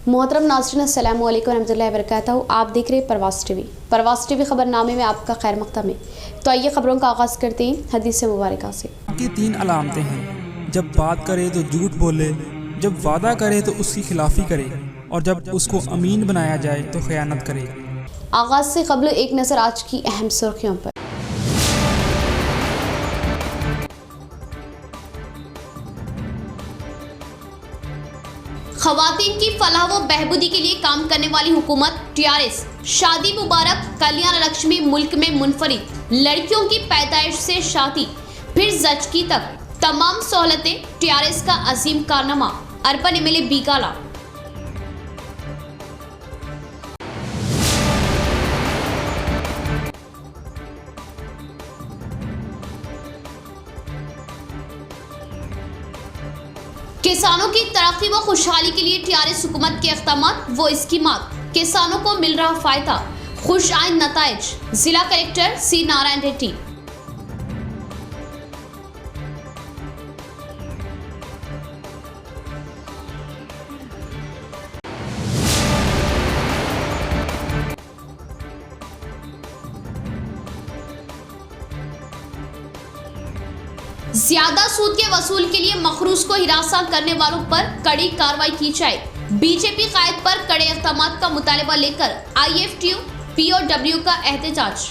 मोहतरम नाज़रीन अस्सलामु अलैकुम रहमतुल्लाहि व बरकातहू। आप देख रहे हैं परवास टीवी खबरनामे में आपका खैर मक़दम है। तो आइए खबरों का आगाज़ करते हैं हदीस मुबारका से। की 3 अलामतें हैं। जब बात करे तो झूठ बोले, जब वादा करे तो उसकी खिलाफी करे, और जब उसको अमीन बनाया जाए तो खयानत करे। आगाज़ से कबल एक नज़र आज की अहम सुर्खियों पर। ख़वातीन की फलाह व बहबूदी के लिए काम करने वाली हुकूमत टीआरएस। शादी मुबारक, कल्याण लक्ष्मी मुल्क में मुनफरिद, लड़कियों की पैदाइश से शादी फिर जचकी तक तमाम सहूलतें, टीआरएस का अजीम कारनामा। Urban MLA Bigala. किसानों की तरक्की व खुशहाली के लिए टीआरएस हुकूमत के इक़दामात व स्कीमात, किसानों को मिल रहा फायदा, खुश आइंद नताइज। जिला कलेक्टर सी नारायण रेड्डी। ज्यादा सूद के वसूल के लिए मखरूज को हिरासा करने वालों पर कड़ी कार्रवाई की जाए। बीजेपी कायद पर कड़े इक़दामात का मुतालबा लेकर आईएफटीयू पीओडब्ल्यू का एहतजाज।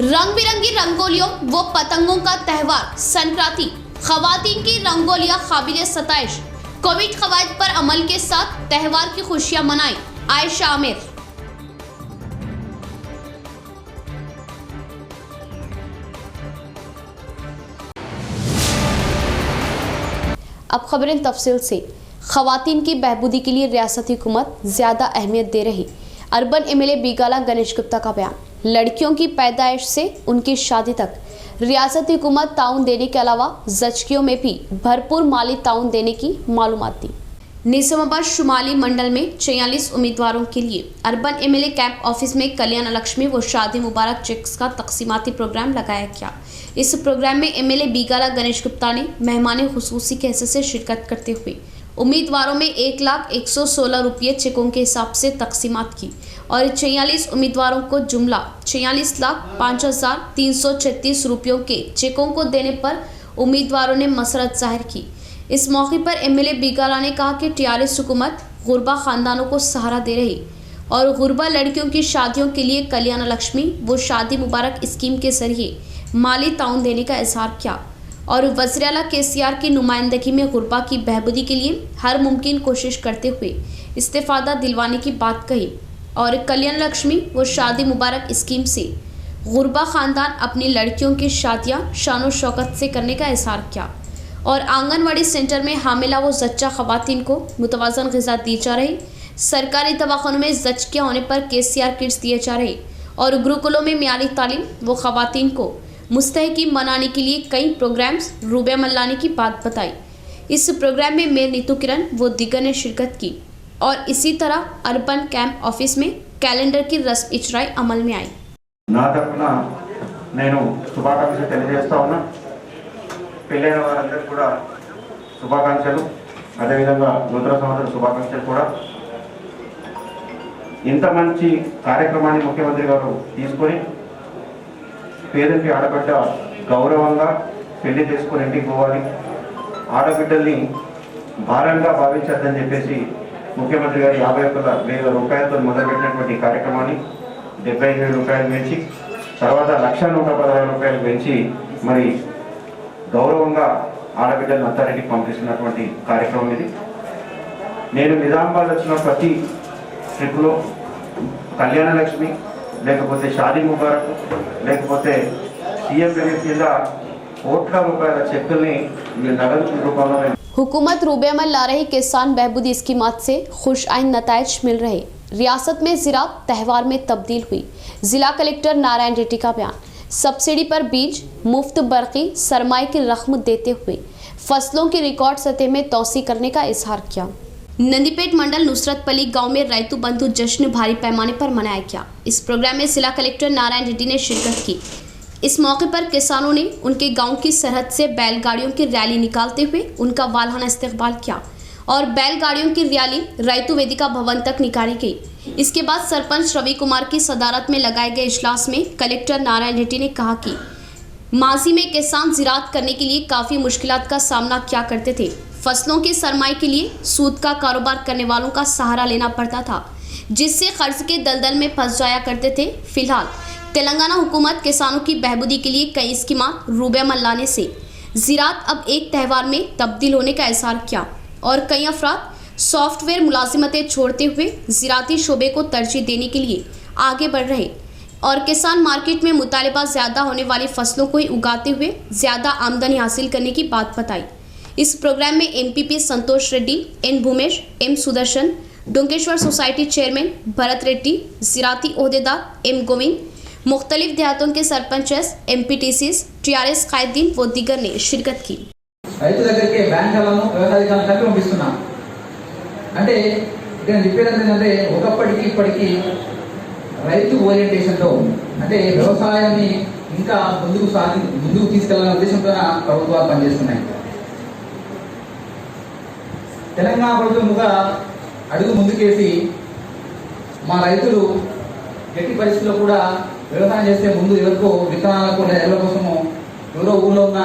रंग बिरंगी रंगोलियों व पतंगों का त्यौहार संक्रांति। ख़वातीन की रंगोलियां काबिले सताइश। कोविड कवायद पर अमल के साथ त्यौहार की खुशियां मनाई। आयशा आमिर। अब खबरें तफसील से। ख़वातीन की बहबूदी के लिए रियासती हुकूमत ज़्यादा अहमियत दे रही। अर्बन एमएलए बीगाला गणेश गुप्ता का बयान। लड़कियों की पैदाइश से उनकी शादी तक रियासती हुकूमत ताउन देने के अलावा जचकियों में भी भरपूर माली ताउन देने की मालूमात दी। निजामाबाद शुमाली मंडल में 46 उम्मीदवारों के लिए अर्बन एमएलए कैंप ऑफिस में कल्याण लक्ष्मी व शादी मुबारक चेक्स का तकसीमाती प्रोग्राम लगाया गया। इस प्रोग्राम में एमएलए बीगाला गणेश गुप्ता ने मेहमान खुसूसी के हैसियत से शिरकत करते हुए उम्मीदवारों में 1,116 रुपये चेकों के हिसाब से तकसीमात की और 46 उम्मीदवारों को जुमला 46,05,336 रुपयों के चेकों को देने पर उम्मीदवारों ने मसरत जाहिर की। इस मौके पर एमएलए बीगाला ने कहा कि टीआरएस हुकूमत गुरबा खानदानों को सहारा दे रही और गुरबा लड़कियों की शादियों के लिए कल्याण लक्ष्मी व शादी मुबारक स्कीम के जरिए माली ताउन देने का इजहार किया और वज़ीर आला केसीआर की नुमाइंदगी में गुरबा की बहबूदी के लिए हर मुमकिन कोशिश करते हुए इस्तेफादा दिलवाने की बात कही और कल्याण लक्ष्मी व शादी मुबारक स्कीम से गुरबा ख़ानदान अपनी लड़कियों की शादियां शान और शौकत से करने का इजहार किया और आंगनवाड़ी सेंटर में हामिला व जच्चा ख़वातीन को मुतवाज़न ग़िज़ा दी जा रही। सरकारी दवाखानों में जचकियाँ होने पर केसीआर किट्स दिए जा रहे और गुरुकुलों में मियारी तालीम व ख़वातीन को मुस्तहकीम बनाने के लिए कई प्रोग्राम्स रूबे अमल लाने की बात बताई। इस प्रोग्राम में मेयर नीतू किरण व दीगर ने शिरकत की और इसी तरह अर्बन कैंप ऑफिस में कैलेंडर की रस्म इजराई अमल में आई। నా తరపున నేను శుభాకాంక్షలు తెలియజేస్తా ఉన్నా। పెళ్ళైన వారందరికీ కూడా శుభాకాంక్షలు, అదేవిధంగా నూతన సంవత్సర శుభాకాంక్షలు కూడా। ఇంత మంచి కార్యక్రమాన్ని ముఖ్యమంత్రి గారు తీసుకొని పేదకి ఆడబిడ్డ గౌరవంగా పెళ్లి చేసుకుని ఇంటికి పోవాలి, ఆడబిడ్డల్ని భారంగా భావించద్దని చెప్పేసి ముఖ్యమంత్రి గారు 51,000 రూపాయలతో మొదలుపెట్టినటువంటి కార్యక్రమాన్ని 75,000 రూపాయలు పెంచి తర్వాత 1,116 రూపాయలు పెంచి మరి గౌరవంగా ఆడబిడ్డలను అత్తారింటికి పంపిస్తున్నటువంటి కార్యక్రమం ఇది। నేను నిజామాబాద్ వచ్చిన ప్రతి ట్రిప్లో కళ్యాణ లక్ష్మి లేకపోతే షాదీ ముబారక్ లేకపోతే సీఎం రిలీఫ్ కింద కోట్ల రూపాయల చెక్కుల్ని నగదు రూపంలో हुकूमत रूबे अमल ला रही किसान बहबूदी स्कीमात से खुश आइंद नताइज मिल रहे। रियासत में ज़राअत त्यौहार में तब्दील हुई। जिला कलेक्टर नारायण रेड्डी का बयान। सब्सिडी पर बीज, मुफ्त बरक़ी, सरमाए की रकम देते हुए फसलों की रिकॉर्ड सतह में तोसी करने का इजहार किया। नंदीपेट मंडल नुसरतपली गांव में रैतु बंधु जश्न भारी पैमाने पर मनाया गया। इस प्रोग्राम में जिला कलेक्टर नारायण रेड्डी ने शिरकत की। इस मौके पर किसानों ने उनके गांव की सरहद से बैलगाड़ियों की रैली निकालते हुए उनका वालहाना इस्तकबाल किया और बैलगाड़ियों की रैली रैतु वेदिका भवन तक निकाली गई। इसके बाद सरपंच रवि कुमार की सदारत में लगाए गए इजलास में कलेक्टर नारायण रेड्डी ने कहा कि माजी में किसान ज़राअत करने के लिए काफ़ी मुश्किलात का सामना किया करते थे। फसलों के सरमाए के लिए सूद का कारोबार करने वालों का सहारा लेना पड़ता था, जिससे कर्ज के दलदल में फंस जाया करते थे। फिलहाल तेलंगाना हुकूमत किसानों की बहबूदी के लिए कई स्कीमात रूबेमल लाने से ज़राअत अब एक त्यौहार में तब्दील होने का एहसास किया और कई अफराद सॉफ्टवेयर मुलाजिमतें छोड़ते हुए ज़राअती शोबे को तरजीह देने के लिए आगे बढ़ रहे और किसान मार्केट में मुतालबा ज़्यादा होने वाली फसलों को ही उगाते हुए ज़्यादा आमदनी हासिल करने की बात बताई। इस प्रोग्राम में MPP Santosh Reddy, N Bhumesh, M Sudarshan, Donkeshwar society chairman Bharat Reddy, ज़राअती ओहदेदार एम गोविंद, मुख्तलिफ देहातों के सरपंचेस, एमपीटीसीस, टीआरएस कायदीन व दीगर ने शिरकत की। రైతు దగ్గరికి బ్యాంకులను వ్యవసాయదారులను కలిపి పంపిస్తున్నాం అంటే ఇక్కడ చెప్పేది ఏంటంటే ఒకప్పటికి ఇప్పటికి రైతు ఓరియంటేషన్తో అంటే వ్యవసాయాన్ని ఇంకా ముందుకు తీసుకెళ్లాలనే ఉద్దేశంతో ప్రభుత్వాలు పనిచేస్తున్నాయి. తెలంగాణ ప్రభుత్వముగా అడుగు ముందుకేసి మా రైతులు ఎట్టి పరిస్థితుల్లో కూడా వ్యవసాయం చేసే ముందు ఎవరికో విత్తనాలకు లేదా ఎరువుల కోసము ఎవరో ఊళ్ళో ఉన్న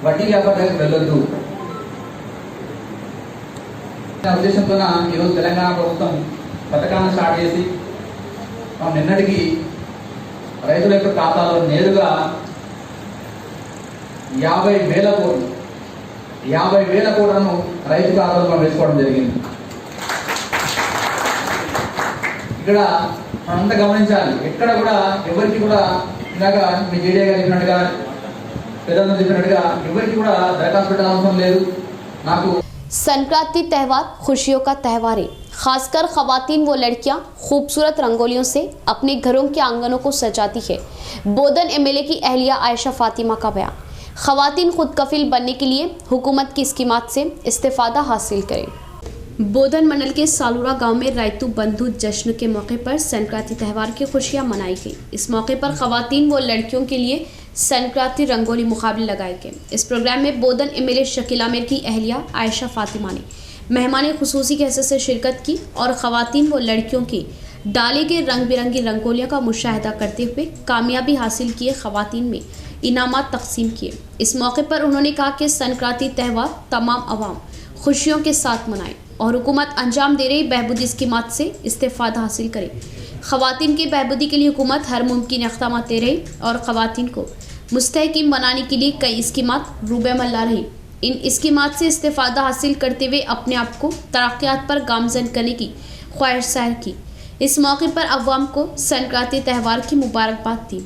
వడ్డీ వ్యాపారాలకు వెళ్ళొద్దు ఉద్దేశంతో ఈరోజు తెలంగాణ ప్రభుత్వం పథకాన్ని స్టార్ట్ చేసి నిన్నటికి రైతుల యొక్క ఖాతాలో నేరుగా 50,000 కోట్లను రైతు ఖాతాలో వేసుకోవడం జరిగింది. ఇక్కడ మనంతా గమనించాలి, ఎక్కడ కూడా ఎవరికి కూడా ఇందాక మీ జేడీ గారు చెప్పినట్టుగా పెద్దలు చెప్పినట్టుగా ఎవరికి కూడా దరఖాస్తు పెట్టాల్సిన అవసరం లేదు. నాకు संक्रांति त्यौहार खुशियों का त्यौहार है। खासकर खवातीन वो लड़कियां खूबसूरत रंगोलियों से अपने घरों के आंगनों को सजाती है। बोधन एमएलए की अहलिया आयशा फातिमा का बयान। खवातीन खुद कफील बनने के लिए हुकूमत की स्कीमात से इस्तेफादा हासिल करें। बोधन मंडल के सालूरा गांव में रैतु बंधु जश्न के मौके पर संक्रांति त्यौहार की खुशियां मनाई गई। इस मौके पर खवातीन व लड़कियों के लिए संक्रांति रंगोली मुकाबले लगाए गए। इस प्रोग्राम में बोधन एमएलए शकील आमिर की अहलिया आयशा फातिमा ने मेहमान खुसूसी की हैसियत से शिरकत की और खवातीन व लड़कियों की डाले गए रंग बिरंगी रंगोलियों का मुशाहिदा करते हुए कामयाबी हासिल किए खवातीन में इनामात तकसीम किए। इस मौके पर उन्होंने कहा कि संक्रांति त्यौहार तमाम अवाम खुशियों के साथ मनाएं और हुकूमत अंजाम दे रही बहबूदी स्कीमात से इस्तेफादा हासिल करे। खवातीन की बहबूदी के लिए हुकूमत हर मुमकिन इक़दाम दे रही और खवातीन को मुस्तहकीम बनाने के लिए कई स्कीमात रूबेमल ला रही। इन स्कीमात से इस्तेफादा हासिल करते हुए अपने आप को तरक्यात पर गामजन करने की ख्वाहिश जाहिर की। इस मौके पर अवाम को संक्रांति त्यौहार की मुबारकबाद दी।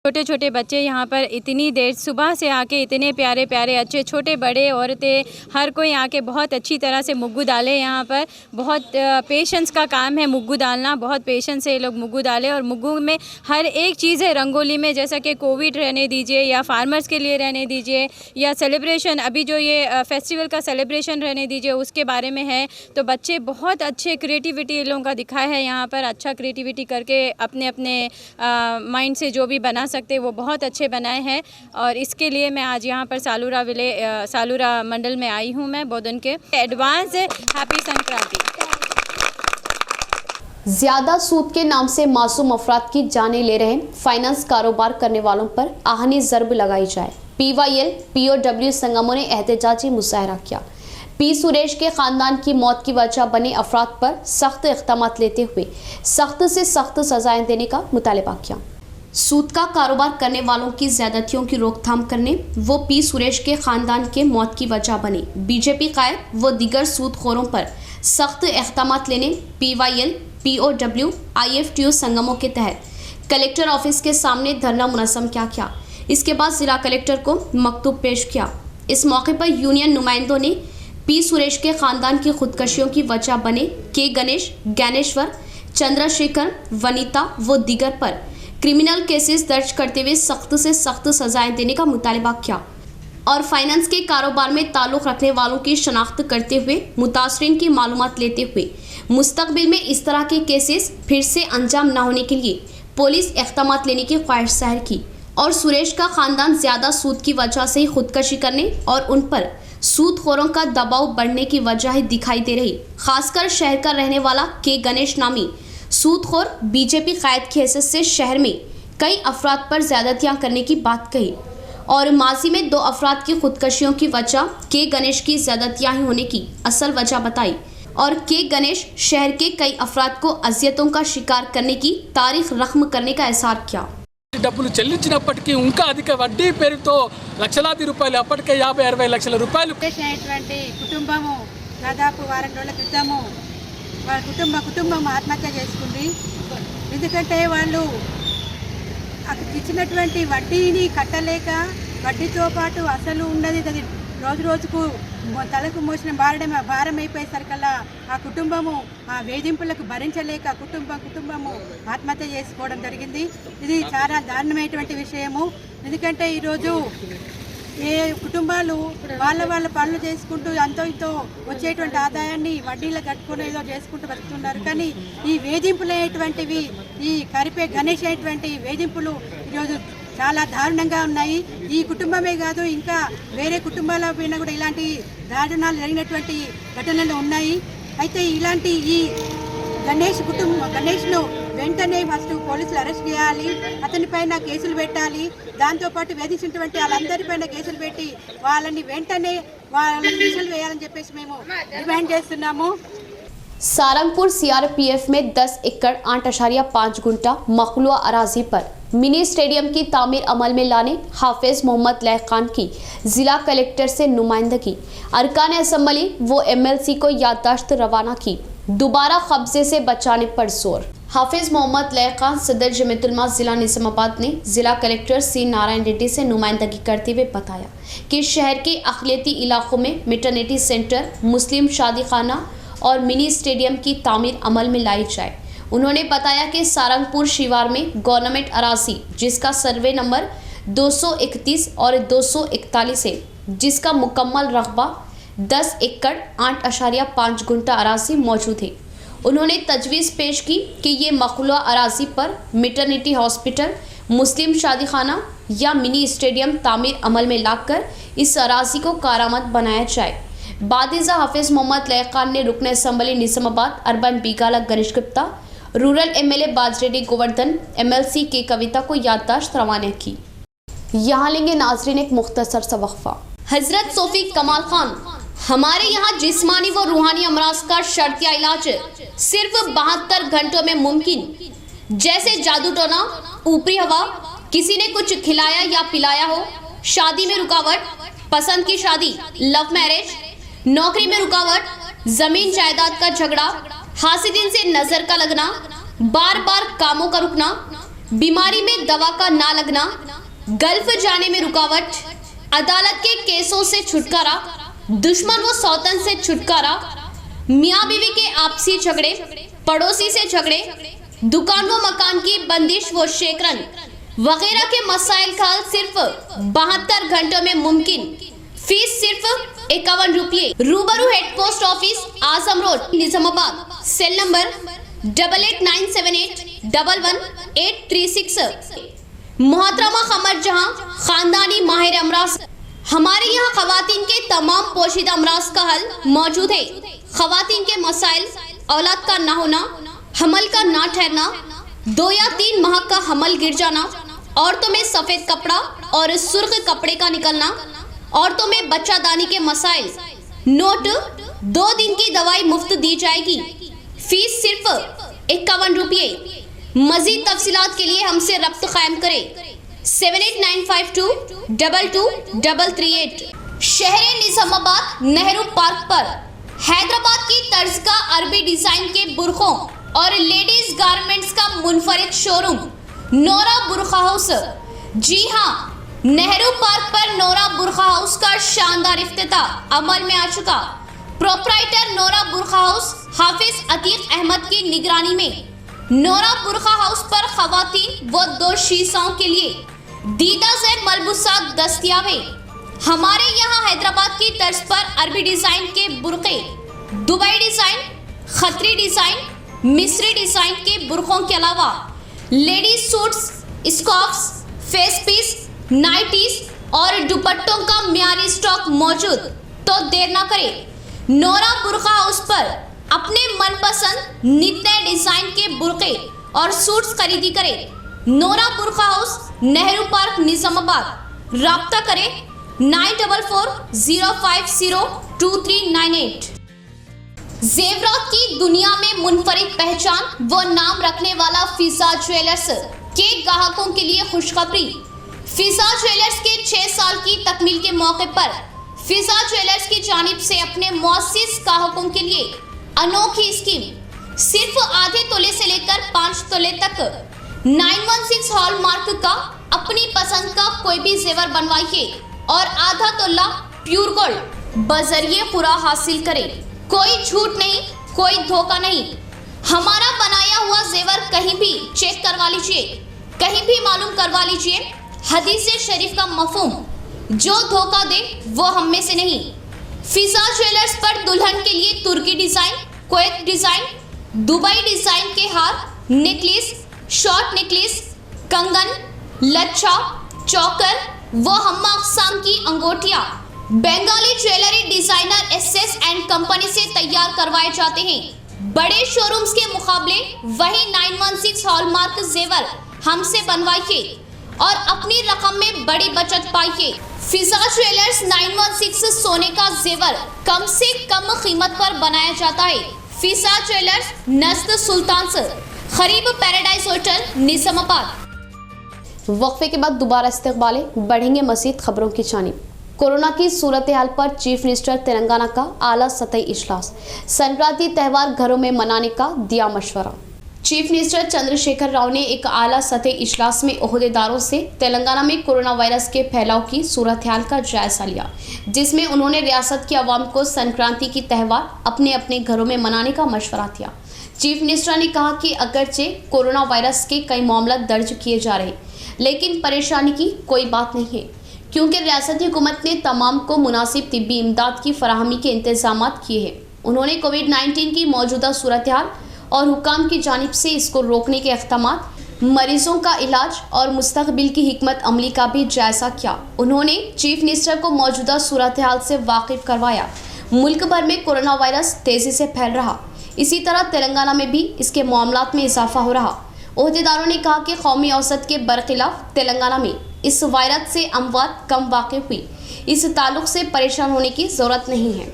छोटे छोटे बच्चे यहाँ पर इतनी देर सुबह से आके इतने प्यारे प्यारे अच्छे छोटे बड़े औरतें हर कोई आके बहुत अच्छी तरह से मुग्गू डाले। यहाँ पर बहुत पेशेंस का काम है मुग्गू डालना, बहुत पेशेंस से ये लोग मुग्गू डाले और मुग्गू में हर एक चीज़ है रंगोली में, जैसा कि कोविड रहने दीजिए या फार्मर्स के लिए रहने दीजिए या सेलिब्रेशन अभी जो ये फेस्टिवल का सेलिब्रेशन रहने दीजिए उसके बारे में है। तो बच्चे बहुत अच्छे क्रिएटिविटी इन लोगों का दिखाया है यहाँ पर, अच्छा क्रिएटिविटी करके अपने अपने माइंड से जो भी बना सकते वो बहुत अच्छे बनाए हैं। और इसके लिए मैं आज यहाँ पर सालूरा मंडल में आई हूँ। मैं बोधन के एडवांस हैप्पी संक्रांति। ज्यादा सूद के नाम से मासूम अफराद की जानें ले रहे फाइनेंस कारोबार करने वालों पर आहनी ज़र्ब लगाई जाए। PYL POW संगमों ने एहतजाजी मुजाहरा किया। पी सुरेश के खानदान की मौत की वजह बने अफराद पर सख्त इक़दाम लेते हुए सख्त से सख्त सजाएं देने का मुतालबा किया। सूद का कारोबार करने वालों की ज्यादतियों की रोकथाम करने वो पी सुरेश के खानदान के मौत की वजह बने बीजेपी कायद व दीगर सूदखोरों पर सख्त इक़दाम लेने PYL POW IFTU संगमों के तहत कलेक्टर ऑफिस के सामने धरना मुनज़्ज़म किया। इसके बाद जिला कलेक्टर को मकतूब पेश किया। इस मौके पर यूनियन नुमाइंदों ने पी सुरेश के खानदान की खुदकशियों की वजह बने के गणेश, ज्ञानेश्वर, चंद्रशेखर, वनीता व दीगर पर क्रिमिनल केसेस दर्ज करते हुए सख्त से सख्त सजाएं देने का मुतालबा किया और फाइनेंस के कारोबार में ताल्लुक़ रखने वालों की शनाख्त करते हुए मुतासरीन की मालूमात लेते हुए मुस्तकबिल में इस तरह के केसेस फिर से अंजाम न होने के लिए पुलिस इक़दामात लेने की ख्वाहिश जाहिर की। और सुरेश का ख़ानदान ज़्यादा सूद की वजह से ही खुदकशी करने और उन पर सूदखोरों का दबाव बढ़ने की वजह ही दिखाई दे रही। खासकर शहर का रहने वाला के गणेश नामी सूदखोर बीजेपी कायद की हैसियत से शहर में कई अफराद पर ज़्यादतियाँ करने की बात कही और माजी में 2 अफराद की खुदकशियों की वजह के गणेश की ज़्यादतियाँ ही होने की असल वजह बताई। और के गणेश शहर के कई अफराद को अजियतों का शिकार करने की तारीख रकम करने का एहसार किया। డబ్బులు చెల్లించినప్పటికీ ఇంకా అధిక వడ్డీ పేరుతో లక్షలాది రూపాయలు అప్పటికే 50-60 లక్షల రూపాయలు చేసినటువంటి కుటుంబము దాదాపు వారం రోజుల క్రితము వాళ్ళ కుటుంబం ఆత్మహత్య చేసుకుంది. ఎందుకంటే వాళ్ళు ఇచ్చినటువంటి వడ్డీని కట్టలేక వడ్డీతో పాటు అసలు ఉన్నది అది రోజు రోజుకు తలకు మోసిన భారం అయిపోయేసరికల్లా ఆ కుటుంబము ఆ వేధింపులకు భరించలేక కుటుంబము ఆత్మహత్య చేసుకోవడం జరిగింది. ఇది చాలా దారుణమైనటువంటి విషయము. ఎందుకంటే ఈరోజు ఏ కుటుంబాలు వాళ్ళ పనులు చేసుకుంటూ అంతో ఇంతో వచ్చేటువంటి ఆదాయాన్ని వడ్డీలు కట్టుకుని ఏదో చేసుకుంటూ బతుకుతున్నారు. కానీ ఈ వేధింపులు అనేటువంటివి ఈ కరిపే గణేష్ అనేటువంటి వేధింపులు ఈరోజు చాలా దారుణంగా ఉన్నాయి. ఈ కుటుంబమే కాదు ఇంకా వేరే కుటుంబాల పైన కూడా ఇలాంటి దారుణాలు జరిగినటువంటి ఘటనలు ఉన్నాయి. అయితే ఇలాంటి ఈ గణేష్ను వెంటనే ఫస్ట్ పోలీసులు అరెస్ట్ చేయాలి, అతనిపైన కేసులు పెట్టాలి. దాంతోపాటు వేధించినటువంటి వాళ్ళందరిపైన కేసులు పెట్టి వాళ్ళని వెంటనే వాళ్ళని శిక్షలు వేయాలని చెప్పేసి మేము డిమాండ్ చేస్తున్నాము. सारंगपुर सीआरपीएफ में 10 एकड़ 8.5 गुंटा मखलुआ अराजी पर मिनी स्टेडियम की तामीर अमल में लाने हाफिज मोहम्मद लहखान की जिला कलेक्टर से नुमाइंदगी। अरकान असम्बली वो एमएलसी को याददाश्त रवाना की। दोबारा कब्जे से बचाने पर जोर। हाफिज मोहम्मद लहखान सदर जमीयतुलमा जिला निजामाबाद ने जिला कलेक्टर सी नारायण रेड्डी से नुमाइंदगी करते हुए बताया कि शहर के अक़लियती इलाकों में मैटरनिटी सेंटर, मुस्लिम शादी खाना और मिनी स्टेडियम की तामीर अमल में लाई जाए। उन्होंने बताया कि सारंगपुर शिवार में गवर्नमेंट अराजी जिसका सर्वे नंबर 231 और 241 है, जिसका मुकम्मल रकबा 10 एकड़ 8.5 गुंटा अराजी मौजूद है। उन्होंने तजवीज़ पेश की कि ये मखलुआ अराजी पर मैटरनिटी हॉस्पिटल, मुस्लिम शादी खाना या मिनी स्टेडियम तामीर अमल में लाकर इस अराजी को कारामद बनाया जाए। बादिजा हाफिज मोहम्मद लहखान ने रुकन assembly Nizamabad urban Bigala Ganesh Gupta, rural MLA Bajireddy Govardhan, MLC K Kavitha को याददाश्त रवाना की। यहाँ लेंगे नाजरीन एक मुख्तसर सा वक्फा। हजरत सोफी कमाल खान, हमारे यहाँ जिस्मानी व रूहानी अमराज का शर्तिया इलाज सिर्फ 72 घंटों में मुमकिन। जैसे जादू टोना, ऊपरी हवा, किसी ने कुछ खिलाया या पिलाया हो, शादी में रुकावट, पसंद की शादी, लव मैरिज, नौकरी में रुकावट, जमीन जायदाद का झगड़ा, हासिदीन से नजर का लगना, बार बार कामों का रुकना, बीमारी में दवा का ना लगना, गल्फ जाने में रुकावट, अदालत के केसों से छुटकारा, दुश्मन व सौतन से छुटकारा, मियाँ बीवी के आपसी झगड़े, पड़ोसी से झगड़े, दुकान व मकान की बंदिश व शेकरन वगैरह के मसाइल का हल सिर्फ 72 घंटों में मुमकिन। फीस सिर्फ 51 रुपये। रूबरू head post office, Azam road, Nizamabad. Cell number 8897811836। मोहतरमा कमर जहां, खानदानी माहिर अमराज। हमारे यहाँ खवातीन के तमाम पोशीदा अमराज का हल मौजूद है। खवातीन के मसाइल, औलाद का ना होना, हमल का ना ठहरना, 2 या 3 माह का हमल गिर जाना, औरतों में सफेद कपड़ा और सुर्ख कपड़े का निकलना, औरतों में बच्चादानी के मसाइल। नोट, 2 दिन की दवाई मुफ्त दी जाएगी। फीस सिर्फ 51 रुपये। मजीद तफसीलात के लिए हमसे रब्त कायम करें 7895222338। शहर निजामाबाद नेहरू पार्क पर हैदराबाद की तर्ज का अरबी डिजाइन के बुरखों और लेडीज गारमेंट्स का मुनफरिद शोरूम नोरा बुरखा हाउस। जी हाँ, नेहरू पार्क पर नोरा बुरखा हाउस का शानदार इफ्तिताह अमल में आ चुका। प्रोप्राइटर नोरा बुरखा हाउस हाफिज अतीक अहमद की निगरानी में नोरा बुरखा हाउस पर खवातीन व 2 शीशाओं के लिए दीदा से मलबूसात दस्तयाब है। हमारे यहाँ हैदराबाद की तर्ज पर अरबी डिजाइन के बुर्के, दुबई डिजाइन, खतरी डिजाइन, मिस्री डिजाइन के बुर्कों के अलावा ladies suits, scarfs, face piece, nighties और दुपट्टों का मियारी स्टॉक मौजूद। तो देर ना करें, नोरा बुर्का हाउस पर अपने मनपसंद नित नए डिजाइन के बुर्के और सूट्स खरीदी करें। Nora Burqa house, Nehru park, Nizamabad. राब्ता करें 9440502398। जेवरात की दुनिया में मुनफरिद पहचान व नाम रखने वाला फिजा ज्वेलर्स के ग्राहकों के लिए खुशखबरी। फिजा ज्वेलर्स के 6 साल की तकमील के मौके पर फिजा ज्वेलर्स की जानिब से अपने मुअस्सिस ग्राहकों के लिए अनोखी स्कीम। सिर्फ आधे तोले से लेकर 5 तोले तक 916 हॉलमार्क का अपनी पसंद का कोई भी जेवर बनवाइए और आधा तोला प्योर गोल्ड बजरिए पूरा हासिल करें। कोई झूठ नहीं, कोई धोखा नहीं। हमारा बनाया हुआ जेवर कहीं भी चेक करवा लीजिए, कहीं भी मालूम करवा लीजिए। हदीस शरीफ का मफहूम, जो धोखा दे वो हम में से नहीं। फिजा ज्वेलर्स पर दुल्हन के लिए तुर्की design, Kuwait design, Dubai design के हार, नेकलेस, शॉर्ट नेकलेस, कंगन, लच्छा, चौकर व हम्मा अक़साम की अंगूठियां Bengali jewellery designer SS and company से तैयार करवाए जाते हैं। बड़े शोरूम्स के मुकाबले वही 916 हॉलमार्क जेवर हमसे बनवाइए और अपनी रकम में बड़ी बचत पाइए। फिजा ज्वेलर्स 916 सोने का जेवर कम से कम कीमत पर बनाया जाता है। फिजा ज्वेलर्स नस्द सुल्तान से करीब पैराडाइज होटल, निजामाबाद। वक्फे के बाद दोबारा इस्तकबाल बढ़ेंगे मज़ीद खबरों की जानिब। कोरोना की सूरत हाल पर चीफ मिनिस्टर तेलंगाना का आला सतही इजलास। संक्रांति त्यौहार घरों में मनाने का दिया मशवरा। चीफ मिनिस्टर चंद्रशेखर राव ने एक आला सतही इजलास में ओहदेदारों से तेलंगाना में कोरोना वायरस के फैलाव की सूरत हाल का जायजा लिया, जिसमें उन्होंने रियासत की आवाम को संक्रांति की त्यौहार अपने अपने घरों में मनाने का मशवरा दिया। चीफ मिनिस्टर ने कहा कि अगरचे कोरोना वायरस के कई मामला दर्ज किए जा रहे, लेकिन परेशानी की कोई बात नहीं है, क्योंकि रियासती हुकूमत ने तमाम को मुनासिब तिब्बी इमदाद की फराहमी के इंतजाम किए हैं। उन्होंने कोविड-19 की मौजूदा सूरत हाल और हुकाम की जानिब से इसको रोकने के इक़दामात, मरीजों का इलाज और मुस्तक़बिल की हिकमत अमली का भी जायजा किया। उन्होंने चीफ मिनिस्टर को मौजूदा सूरत हाल से वाकिफ करवाया। मुल्क भर में कोरोना वायरस तेज़ी से फैल रहा, इसी तरह तेलंगाना में भी इसके मामलात में इजाफा हो रहा। ओहदेदारों ने कहा कि कौमी औसत के बरखिलाफ तेलंगाना में इस वायरस से अमवात कम वाक़ हुई। इस ताल्लुक से परेशान होने की ज़रूरत नहीं है।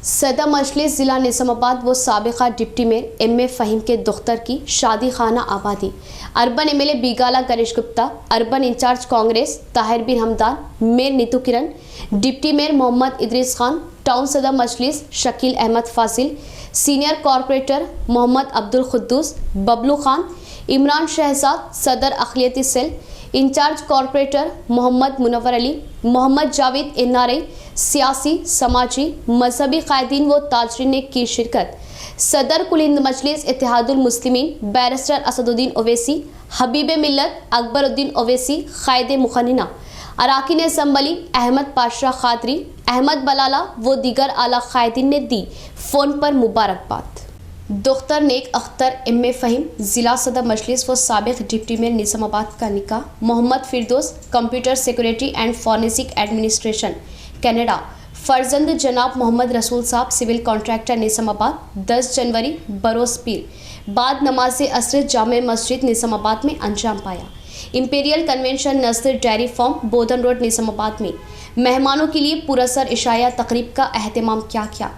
सदर मजलिस ज़िला निज़ामाबाद व साबिक़ा डिप्टी मेयर एम.ए. फ़हीम के दुख्तर की शादी खाना आबादी। Urban MLA Bigala Ganesh Gupta, urban incharge Congress Tahir bin Hamdan, mayor Neetu Kiran, deputy mayor Mohammed Idris Khan, town सदर मजलिस शकील अहमद फाजिल, सीनियर कॉरपोरेटर मोहम्मद अब्दुल खुद्दूस, बबलू खान, इमरान शहजाद, सदर अक़लियती cell, incharge corporator Mohammed Munawwar Ali, Mohammed Javed NRI, सियासी, समाजी, मजहबी कायदीन व ताजरीन ने की शिरकत। सदर कुल हिंद मजलिस इत्तेहादुल मुस्लिमीन बैरिस्टर असदुद्दीन ओवैसी, हबीब मिल्लत अकबरुद्दीन ओवैसी, क़ायदे मुखन्निना, अराकीन असम्बली अहमद पाशा खादरी, अहमद बलाला व दीगर आला कायदीन ने दी फ़ोन पर मुबारकबाद। दुख्तर नेक अख्तर एम.ए. फ़हीम ज़िला सदर मजलिस व साबिक़ डिप्टी मेयर निज़ामाबाद का निकाह। Mohammed Firdous computer security and forensic administration Canada. फर्जंद जनाब मोहम्मद रसूल साहब सिविल कॉन्ट्रैक्टर निज़ामाबाद 10 जनवरी बरोज़ पीर बाद नमाज असर जामे मस्जिद निज़ामाबाद में अंजाम पाया। इंपीरियल कन्वेंशन नस्र डेयरी फार्म बोधन रोड निज़ामाबाद में मेहमानों के लिए पुरअसर इशाया तकरीब का अहतमाम किया,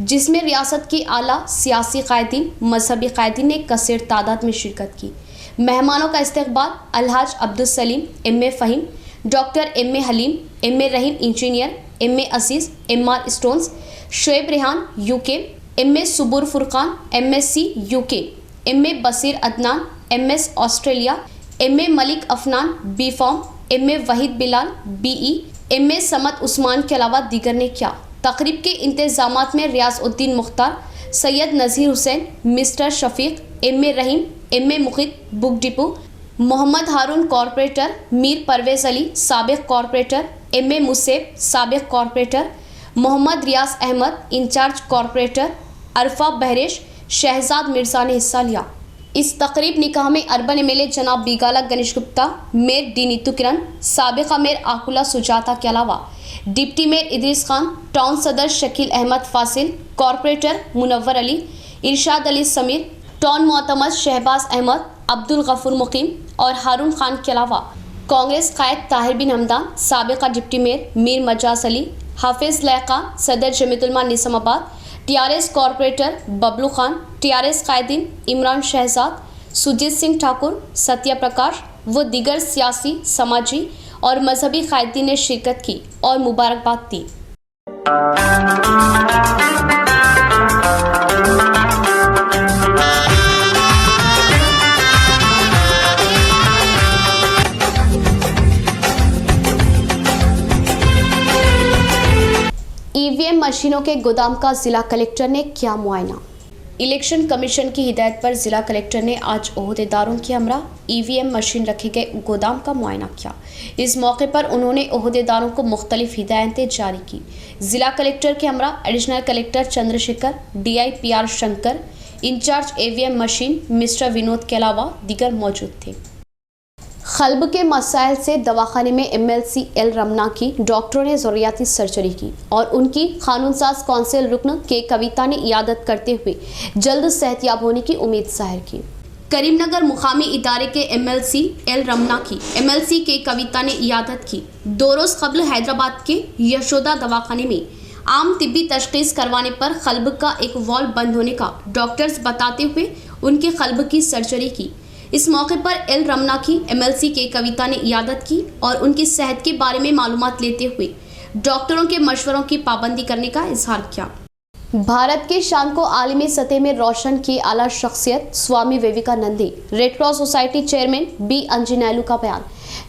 जिसमें रियासत की आला सियासी कायदीन, मजहबी कायदीन ने कसीर तादाद में शिरकत की। मेहमानों का इस्तकबाल अलहाज Abdul Salim MA. Fahim, doctor MA. Haleem, MA. Rahim engineer, MA. Aziz MR. Stones, Shoaib Rehan UK, MA. Subur Furqan MSc. UK, MA. Basir Adnan MS. Australia, MA. Malik Afnan B pharm, MA. Waheed Bilal BE, MA. Samad Usman के अलावा दीगर ने किया। तकरीब के इंतजामात में Riyazuddin Mukhtar, Syed Nazir Hussain, mister Shafiq, MA. Rahim, MA. Mukhid book depot, Mohammed Haroon corporator, Mir Parvez Ali साबिक़ कॉरपोरेटर, एम ए मुसेब साबिक corporator, Mohammed Riyaz Ahmed incharge corporator, Arfa Bahresh, Shahzad Mirza ने हिस्सा लिया। इस तकरीब निकाह में अर्बन एमएलए जनाब बीगाला गणेश गुप्ता, मेयर डी नीतू किरण, साबिका मेयर आकुला सुजाता के अलावा deputy mayor Idris Khan, town सदर शकील अहमद फासिल, कॉरपोरेटर मुनव्वर अली, इरशाद अली समीर, टाउन मोतमद शहबाज अहमद, अब्दुल गफूर मुकीम और हारून खान के अलावा कांग्रेस कायद ताहिर बिन हमदान, साबिका डिप्टी मेयर मीर मजाज अली, हाफिज लैका, सदर Jamiatul Ulama Nizamabad, TRS corporator Bablu Khan, TRS कायदीन इमरान शहजाद, सुजीत सिंह ठाकुर, सत्या प्रकाश व दीगर सियासी, समाजी और मजहबी कायदीन ने शिरकत की और मुबारकबाद दी। ईवीएम मशीनों के गोदाम का जिला कलेक्टर ने किया मुआयना। इलेक्शन कमीशन की हिदायत पर जिला कलेक्टर ने आज ओहदेदारों के हमरा ईवीएम मशीन रखे गए गोदाम का मुआयना किया। इस मौके पर उन्होंने ओहदेदारों को मुख्तलिफ हिदायतें जारी की। जिला कलेक्टर के हमरा additional collector Chandrashekhar, DIPR Shankar, in charge EVM machine mister Vinod के अलावा दीगर मौजूद थे। खल्ब के मसाइल से दवाखाने में MLC एल रमना की डॉक्टरों ने ज़रूरियाती सर्जरी की और उनकी कानूनसाज कौंसिल रुकन के कविता ने इयादत करते हुए जल्द सेहतयाब होने की उम्मीद जाहिर की। करीमनगर मुकामी इदारे के MLC एल रमना की MLC के कविता ने इयादत की। 2 रोज़ कबल हैदराबाद के यशोदा दवाखाने में आम तिब्बी तशखीस करवाने पर खल्ब का एक वॉल्व बंद होने का डॉक्टर्स बताते हुए उनके खल्ब की सर्जरी की। इस मौके पर एल रमना की MLC के कविता ने इयादत की और उनकी सेहत के बारे में मालूमात लेते हुए डॉक्टरों के मशवरों की पाबंदी करने का इजहार किया। भारत के शान को आलमी सतह में रोशन की आला शख्सियत Swami Vivekananda, red cross society chairman B Anjaneyulu का बयान।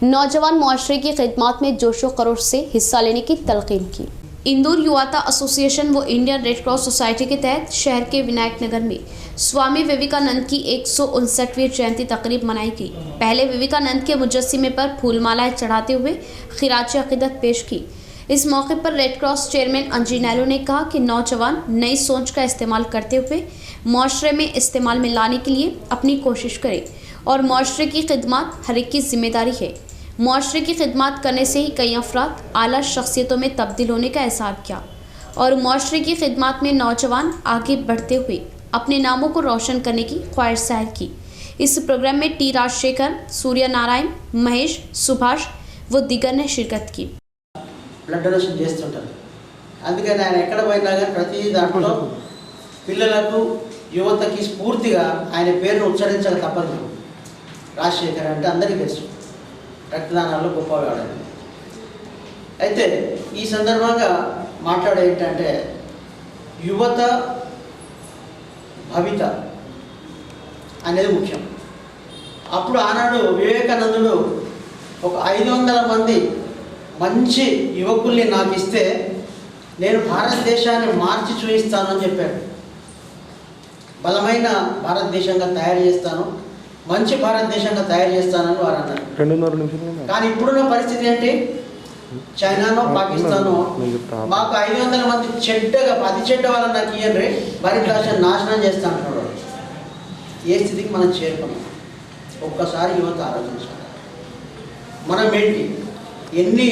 नौजवान मुआशरे की खिदमत में जोशो खरोश से हिस्सा लेने की तलकीन की। इंदौर युवाता एसोसिएशन व इंडियन रेड क्रॉस सोसाइटी के तहत शहर के विनायक नगर में स्वामी विवेकानंद की 159वीं जयंती तकरीब मनाई गई। पहले विवेकानंद के मुजस्सिमे पर फूलमालाएं चढ़ाते हुए खिराज अक़ीदत पेश की। इस मौके पर रेड क्रॉस चेयरमैन अंजनेलू ने कहा कि नौजवान नई सोच का इस्तेमाल करते हुए मुआशरे में इस्तेमाल में लाने के लिए अपनी कोशिश करे और मुआशरे की खिदमत हर एक की जिम्मेदारी है। मुआशरे की खिदमत करने से ही कई अफराद आला शख्सियतों में तब्दील होने का इज़हार किया और मुआशरे की खिदमत में नौजवान आगे बढ़ते हुए अपने नामों को रोशन करने की ख्वाहिश जाहिर की। इस प्रोग्राम में T राजशेखर, सूर्य नारायण, महेश, सुभाष व दीगर ने शिरकत की। ब्लड डोनेशन చేస్తుంటారు। అందుకని ఆయన ఎక్కడ పోయినా కానీ ప్రతి దాంట్లో పిల్లలకు యువతకి స్ఫూర్తిగా ఆయన పేరును ఉచ్చరించక తప్పదు। రాజశేఖర్ అంటే అందరికీ తెలుసు, రక్తదానాల్లో గొప్పవాడు। అయితే ఈ సందర్భంగా మాట్లాడే ఏంటంటే యువత భవిత అనేది ముఖ్యం। అప్పుడు ఆనాడు వివేకానందుడు ఒక 500 మంది మంచి యువకుల్ని నాకు ఇస్తే నేను భారతదేశాన్ని మార్చి చూపిస్తానని చెప్పాడు। బలమైన భారతదేశంగా తయారు చేస్తాను, మంచి భారతదేశంగా తయారు చేస్తానని వారు అన్నారు। కానీ ఇప్పుడున్న పరిస్థితి ఏంటి? చైనానో పాకిస్తానో మాకు 500 మంది చెడ్డగా అతి చెడ్డ వాళ్ళని నాకు ఇయ్యండి, భారతదేశాన్ని నాశనం చేస్తా అంటున్నాడు। ఏ స్థితికి మనం చేరుకున్నాం? ఒక్కసారి యువత ఆలోచించాలి। మనం ఏంటి, ఎన్ని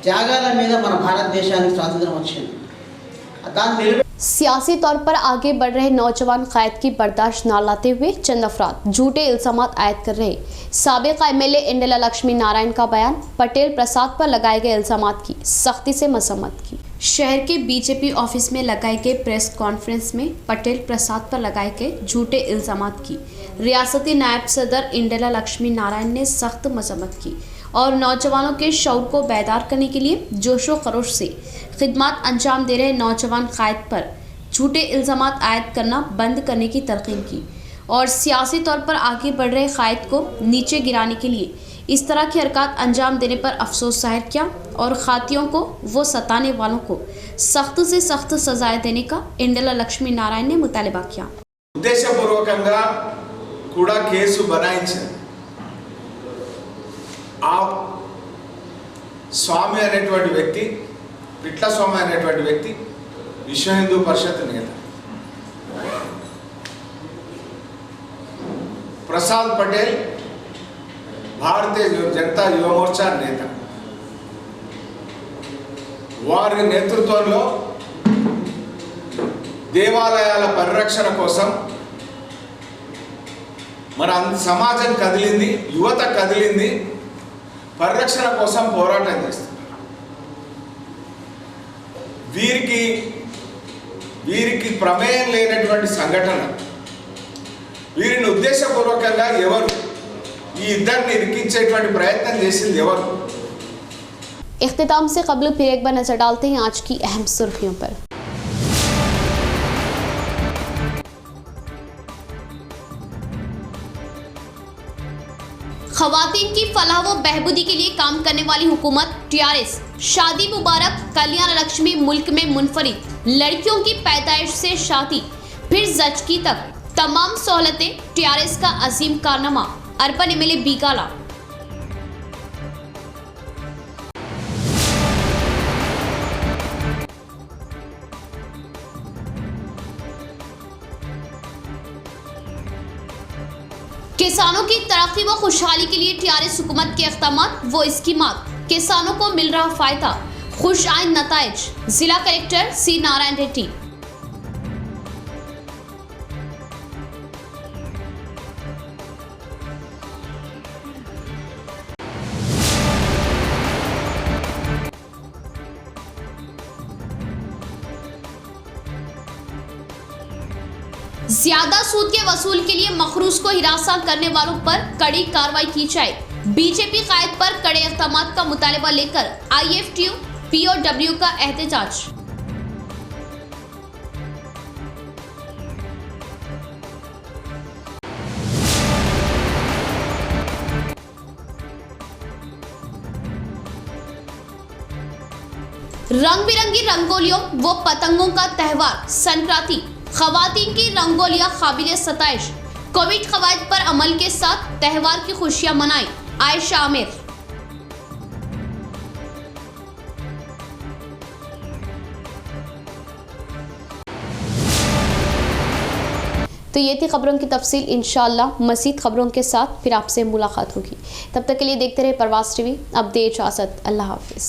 త్యాగాల మీద మన భారతదేశానికి స్వాతంత్రం వచ్చింది, దాన్ని सियासी तौर पर आगे बढ़ रहे नौजवान कायद की बर्दाश्त न लाते हुए चंद अफराद झूठे इल्जामात आयद कर रहे। साबिक MLA इंडेला लक्ष्मी नारायण का बयान। पटेल प्रसाद पर लगाए गए इल्जामात की सख्ती से मजम्मत की। शहर के BJP ऑफिस में लगाए गए प्रेस कॉन्फ्रेंस में पटेल प्रसाद पर लगाए गए झूठे इल्जामात की रियासती नायब सदर इंडेला लक्ष्मी नारायण ने सख्त मजम्मत की और नौजवानों के शऊर को बेदार करने के लिए जोशो खरोश से खिदमत अंजाम दे रहे नौजवान कायद पर झूठे इल्जामात आयद करना बंद करने की तलकीन की और सियासी तौर पर आगे बढ़ रहे कायद को नीचे गिराने के लिए इस तरह की हरकत अंजाम देने पर अफसोस जाहिर किया और खातियों को वो सताने वालों को सख्त से सख्त सजाएं देने का इंडेला लक्ष्मी नारायण ने मुतालबा किया। ఉద్దేశపూర్వకంగా కూడా కేసు బనాయించారు। స్వామి అనేటువంటి వ్యక్తి, పిట్ల స్వామి అనేటువంటి వ్యక్తి విశ్వ హిందూ పరిషత్ నేత, ప్రసాద్ పటేల్ భారతీయ జనతా యువ మోర్చా నేత. వారి నేతృత్వంలో దేవాలయాల పరిరక్షణ కోసం మన సమాజం కదిలింది, యువత కదిలింది, పరిరక్షణ కోసం పోరాటం చేస్తుంది. వీరికి ప్రమేయం లేనటువంటి సంఘటన, వీరిని ఉద్దేశపూర్వకంగా ఎవరు, ఈ ఇద్దరిని ఇరికించేటువంటి ప్రయత్నం చేసింది ఎవరు? इख्तिताम से कबल फिर एक बार नजर डालते हैं आज की अहम सुर्खियों पर। खवातीन की फलाह व बहबूदी के लिए काम करने वाली हुकूमत टीआरएस। शादी मुबारक, कल्याण लक्ष्मी मुल्क में मुनफरिद, लड़कियों की पैदाइश से शादी फिर जचकी तक तमाम सहूलतें, टीआरएस का अजीम कारनामा। Urban MLA Bigala. किसानों की तरक्की व खुशहाली के लिए टीआरएस हुकूमत के इक़दामात वो स्कीमात, किसानों को मिल रहा फायदा, खुश आइंद नताइज। जिला कलेक्टर सी नारायण रेड्डी। ज्यादा सूद के वसूल के लिए मखरूज को हिरासा करने वालों पर कड़ी कार्रवाई की जाए। बीजेपी कायद पर कड़े इक़दामात का मुतालबा लेकर आईएफटीयू पीओडब्ल्यू का एहतजाज। रंग बिरंगी रंगोलियों व पतंगों का त्यौहार संक्रांति, खवातीन की रंगोलियां काबिल सताइश। कोविड कवायद पर अमल के साथ त्यौहार की खुशियां मनाई। आयशा आमिर। तो ये थी खबरों की तफसील। इंशाअल्लाह मज़ीद खबरों के साथ फिर आपसे मुलाकात होगी। तब तक के लिए देखते रहे प्रवास टीवी। अब दे इजाज़त। अल्लाह हाफिज़।